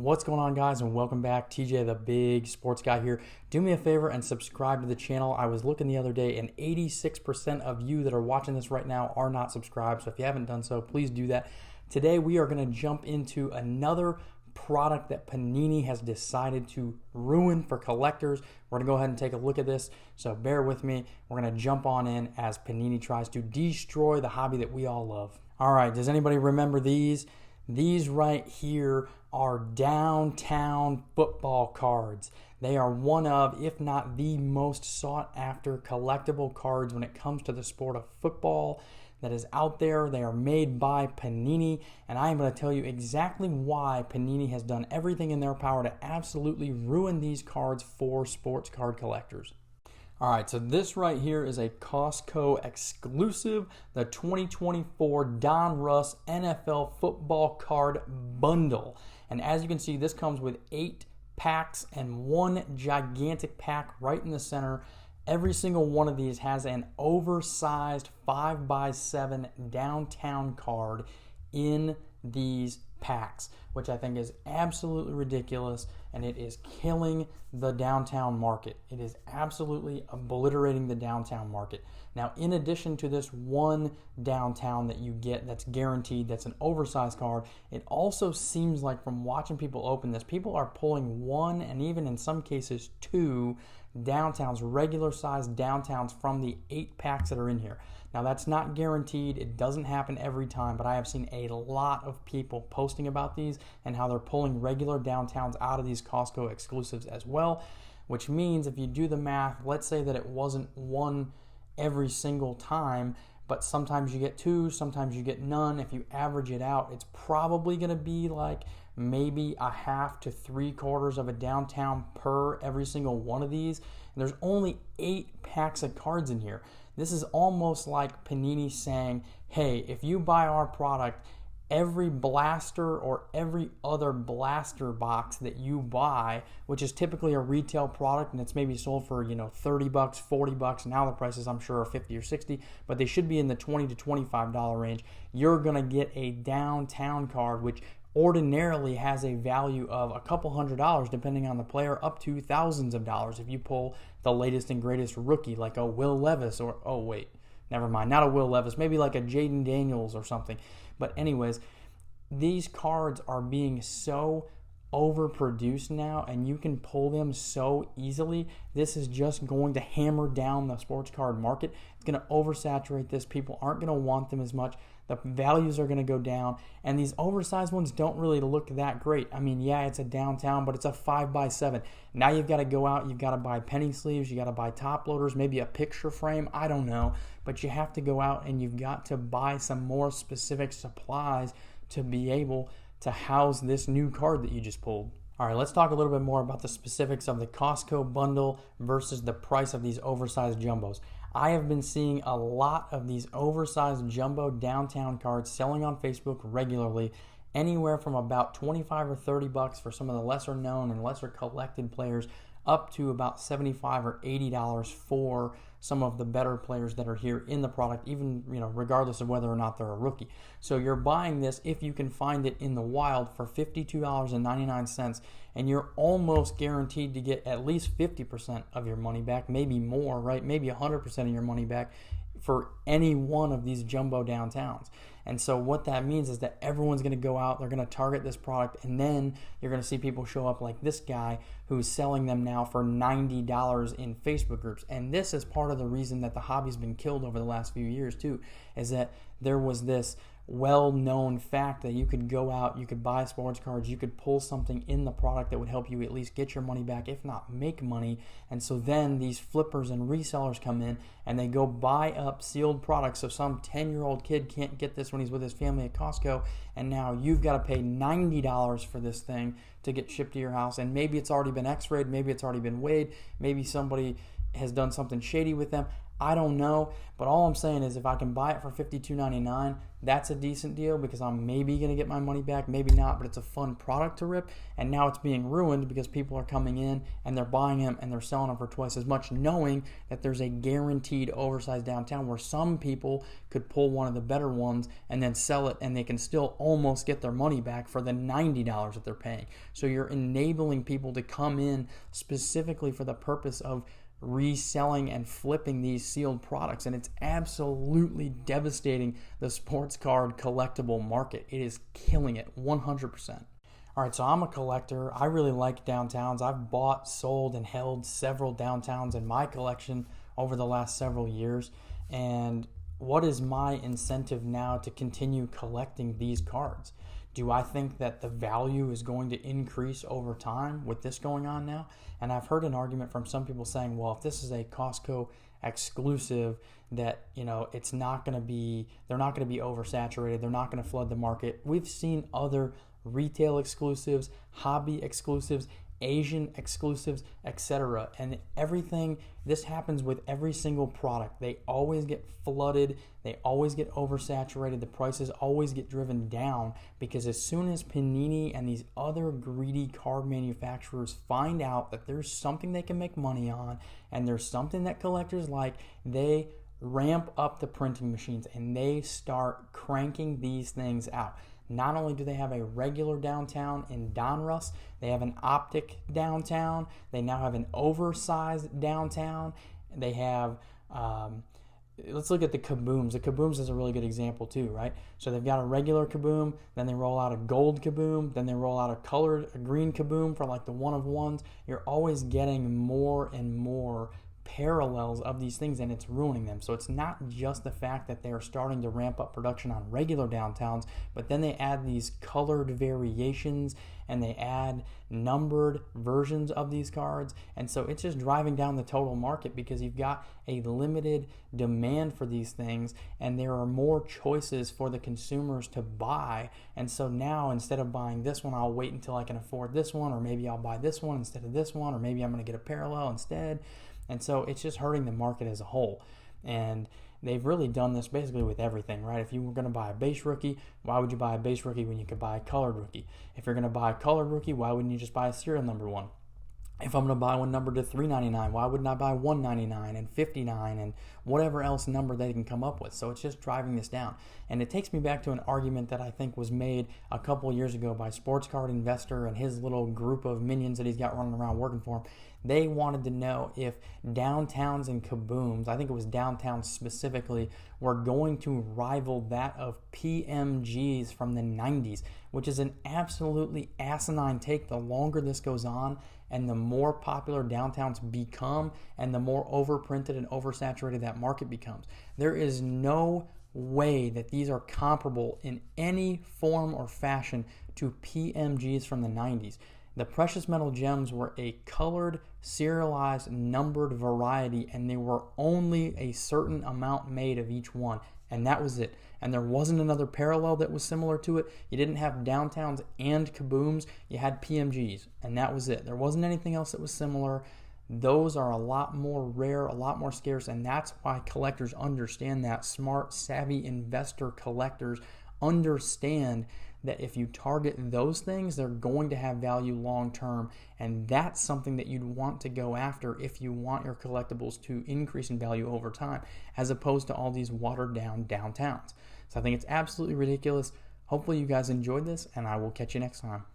What's going on, guys, and welcome back. TJ the Big Sports Guy here. Do me a favor and subscribe to the channel. I was looking the other day and 86% of you that are watching this right now are not subscribed, so if you haven't done so, please do that. Today we are going to jump into another product that Panini has decided to ruin for collectors. We're going to go ahead and take a look at this, so bear with me. We're going to jump on in as Panini tries to destroy the hobby that we all love. All right, does anybody remember these? These right here are downtown football cards. They are one of, if not the most sought after collectible cards when it comes to the sport of football that is out there. They are made by Panini, and I am going to tell you exactly why Panini has done everything in their power to absolutely ruin these cards for sports card collectors. All right, so this right here is a Costco exclusive, the 2024 Donruss NFL football card bundle. And as you can see, this comes with 8 packs and one gigantic pack right in the center. Every single one of these has an oversized 5x7 downtown card in these packs, which I think is absolutely ridiculous, and it is killing the downtown market. It is absolutely obliterating the downtown market. Now, in addition to this one downtown that you get that's guaranteed, that's an oversized card, it also seems like from watching people open this, people are pulling one and even in some cases 2 downtowns, regular sized downtowns from the 8 packs that are in here. Now, that's not guaranteed. It doesn't happen every time, but I have seen a lot of people posting about these and how they're pulling regular downtowns out of these Costco exclusives as well, which means if you do the math, let's say that it wasn't one every single time, but sometimes you get 2, sometimes you get none. If you average it out, it's probably going to be like maybe a half to 3/4 of a downtown per every single one of these. And there's only 8 packs of cards in here. This is almost like Panini saying, hey, if you buy our product, every blaster or every other blaster box that you buy, which is typically a retail product and it's maybe sold for, $30, $40. Now the prices I'm sure are $50 or $60, but they should be in the $20 to $25 range. You're going to get a downtown card, which ordinarily has a value of a couple $100 depending on the player, up to thousands of dollars if you pull the latest and greatest rookie like a Will Levis or, oh wait, never mind, not a Will Levis, maybe like a Jaden Daniels or something. But anyways, these cards are being so overproduced now and you can pull them so easily. This is just going to hammer down the sports card market. It's going to oversaturate this. People aren't going to want them as much. The values are going to go down, and these oversized ones don't really look that great. I mean, yeah, it's a downtown, but it's a 5x7. Now you've got to go out, you've got to buy penny sleeves, you got to buy top loaders, maybe a picture frame, I don't know. But you have to go out and you've got to buy some more specific supplies to be able to house this new card that you just pulled. All right, let's talk a little bit more about the specifics of the Costco bundle versus the price of these oversized jumbos. I have been seeing a lot of these oversized jumbo downtown cards selling on Facebook regularly, anywhere from about $25 or $30 for some of the lesser known and lesser collected players, up to about $75 or $80 for some of the better players that are here in the product, even regardless of whether or not they're a rookie. So you're buying this, if you can find it in the wild, for $52.99, and you're almost guaranteed to get at least 50% of your money back, maybe more, right? Maybe 100% of your money back for any one of these jumbo downtowns. And so what that means is that everyone's going to go out, they're going to target this product, and then you're going to see people show up like this guy who's selling them now for $90 in Facebook groups. And this is part of the reason that the hobby's been killed over the last few years too, is that there was this well-known fact that you could go out, you could buy sports cards, you could pull something in the product that would help you at least get your money back, if not make money. And so then these flippers and resellers come in and they go buy up sealed products, so some 10-year-old kid can't get this when he's with his family at Costco, and now you've got to pay $90 for this thing to get shipped to your house. And maybe it's already been x-rayed, maybe it's already been weighed, maybe somebody has done something shady with them. I don't know, but all I'm saying is if I can buy it for $52.99, that's a decent deal because I'm maybe going to get my money back, maybe not, but it's a fun product to rip. And now it's being ruined because people are coming in and they're buying them and they're selling them for twice as much, knowing that there's a guaranteed oversized downtown where some people could pull one of the better ones and then sell it, and they can still almost get their money back for the $90 that they're paying. So you're enabling people to come in specifically for the purpose of reselling and flipping these sealed products, and it's absolutely devastating the sports card collectible market. It is killing it 100%. All right, so I'm a collector. I really like downtowns. I've bought, sold, and held several downtowns in my collection over the last several years. And what is my incentive now to continue collecting these cards? Do I think that the value is going to increase over time with this going on now? And I've heard an argument from some people saying, well, if this is a Costco exclusive, that, you know, it's not going to be, they're not going to be oversaturated, they're not going to flood the market. We've seen other retail exclusives, hobby exclusives, Asian exclusives, etc. And everything, this happens with every single product. They always get flooded, they always get oversaturated, the prices always get driven down because as soon as Panini and these other greedy card manufacturers find out that there's something they can make money on and there's something that collectors like, they ramp up the printing machines and they start cranking these things out. Not only do they have a regular downtown in donruss, they have an optic downtown. They now have an oversized downtown. They have, let's look at the kabooms. The kabooms is a really good example too, right? So they've got a regular kaboom, then they roll out a gold kaboom, then they roll out a green kaboom for like the one-of-ones. You're always getting more and more parallels of these things, and it's ruining them. So it's not just the fact that they're starting to ramp up production on regular downtowns, but then they add these colored variations and they add numbered versions of these cards, and so it's just driving down the total market because you've got a limited demand for these things and there are more choices for the consumers to buy. And so now instead of buying this one, I'll wait until I can afford this one, or maybe I'll buy this one instead of this one, or maybe I'm going to get a parallel instead. And so it's just hurting the market as a whole. And they've really done this basically with everything, right? If you were going to buy a base rookie, why would you buy a base rookie when you could buy a colored rookie? If you're going to buy a colored rookie, why wouldn't you just buy a serial number one? If I'm going to buy one numbered to $3.99, why wouldn't I buy $1.99 and $59 and whatever else number they can come up with? So it's just driving this down. And it takes me back to an argument that I think was made a couple of years ago by Sports Card Investor and his little group of minions that he's got running around working for him. They wanted to know if downtowns and kabooms, I think it was downtowns specifically, were going to rival that of PMGs from the 90s, which is an absolutely asinine take. The longer this goes on and the more popular downtowns become and the more overprinted and oversaturated that market becomes, there is no way that these are comparable in any form or fashion to PMGs from the 90s. The precious metal gems were a colored, serialized, numbered variety, and they were only a certain amount made of each one, and that was it. And there wasn't another parallel that was similar to it. You didn't have downtowns and kabooms. You had PMGs, and that was it. There wasn't anything else that was similar. Those are a lot more rare, a lot more scarce, and that's why collectors understand that. Smart, savvy investor collectors understand that if you target those things, they're going to have value long term, and that's something that you'd want to go after if you want your collectibles to increase in value over time, as opposed to all these watered down downtowns. So I think it's absolutely ridiculous. Hopefully you guys enjoyed this, and I will catch you next time.